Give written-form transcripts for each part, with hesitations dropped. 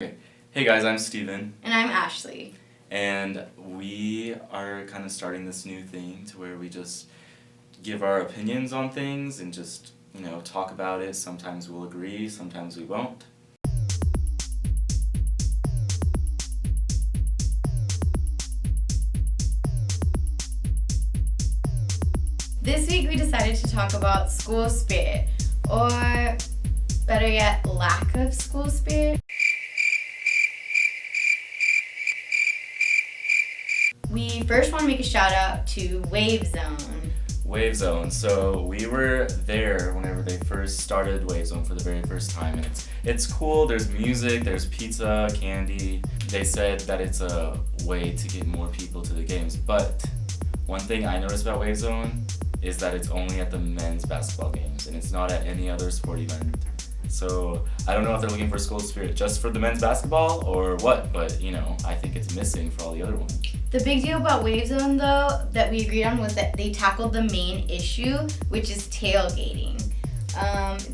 Okay. Hey guys, I'm Steven. And I'm Ashley. And we are kind of starting this new thing to where we just give our opinions on things and just, talk about it. Sometimes we'll agree, sometimes we won't. This week we decided to talk about school spirit, or better yet, lack of school spirit. We first want to make a shout out to Wave Zone. Wave Zone. So we were there whenever they first started Wave Zone for the very first time, and it's cool. There's music, there's pizza, candy. They said that it's a way to get more people to the games. But one thing I noticed about Wave Zone is that it's only at the men's basketball games, and it's not at any other sport event. So I don't know if they're looking for school spirit just for the men's basketball or what, but I think it's missing for all the other ones. The big deal about Wave Zone, though, that we agreed on was that they tackled the main issue, which is tailgating.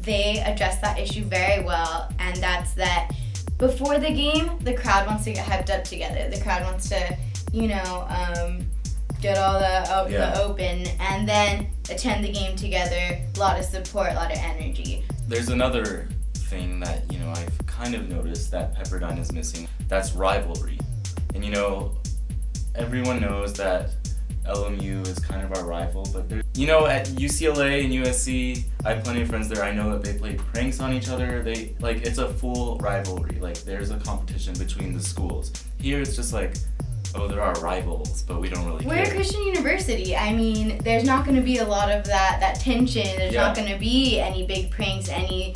They addressed that issue very well, and that's that before the game, the crowd wants to get hyped up together. The crowd wants to, get all the open, and then attend the game together. A lot of support, a lot of energy. There's another thing that, I've kind of noticed that Pepperdine is missing. That's rivalry. And, everyone knows that LMU is kind of our rival, but at UCLA and USC, I have plenty of friends there. I know that they play pranks on each other. It's a full rivalry. There's a competition between the schools. Here it's just there are rivals, but we don't really care. We're a Christian university. I mean, there's not going to be a lot of that tension. There's not going to be any big pranks, any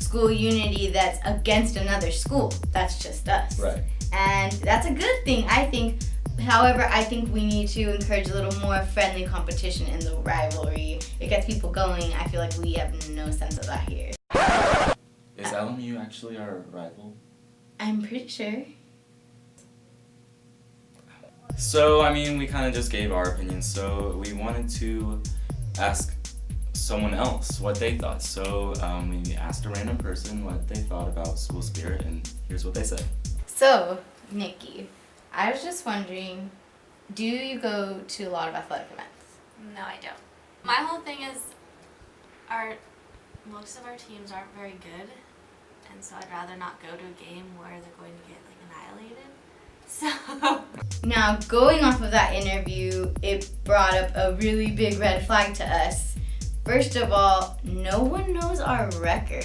school unity that's against another school. That's just us. Right. And that's a good thing, I think. However, I think we need to encourage a little more friendly competition in the rivalry. It gets people going. I feel like we have no sense of that here. Is LMU actually our rival? I'm pretty sure. So, we kind of just gave our opinions, so we wanted to ask someone else what they thought. So, we asked a random person what they thought about school spirit, and here's what they said. So, Nikki, I was just wondering, do you go to a lot of athletic events? No, I don't. My whole thing is most of our teams aren't very good, and so I'd rather not go to a game where they're going to get annihilated. So now, going off of that interview, it brought up a really big red flag to us. First of all, no one knows our record.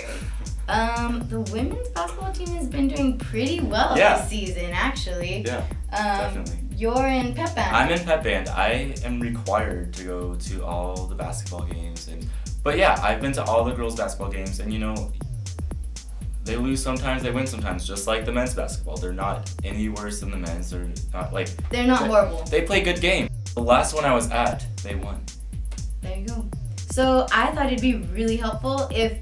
The women's basketball team has been doing pretty well this season, actually. Yeah, definitely. You're in pep band. I'm in pep band. I am required to go to all the basketball games, but yeah, I've been to all the girls' basketball games, and they lose sometimes, they win sometimes, just like the men's basketball. They're not any worse than the men's. They're not horrible. They play good games. The last one I was at, they won. There you go. So I thought it'd be really helpful if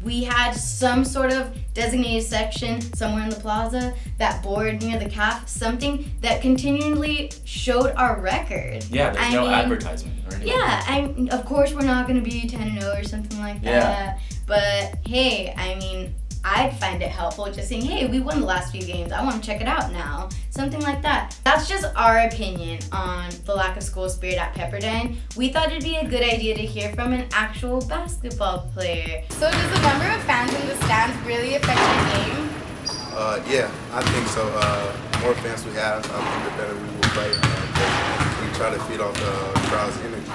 we had some sort of designated section somewhere in the plaza, that board near the calf, something that continually showed our record. Yeah, there's no advertisement or anything. Yeah, of course we're not going to be 10-0 or something like that. But hey, I'd find it helpful just saying, hey, we won the last few games. I want to check it out now. Something like that. That's just our opinion on the lack of school spirit at Pepperdine. We thought it'd be a good idea to hear from an actual basketball player. So does the number of fans in the stands really affect the game? Yeah, I think so. More fans we have, I think the better we will play. We try to feed off the crowd's energy.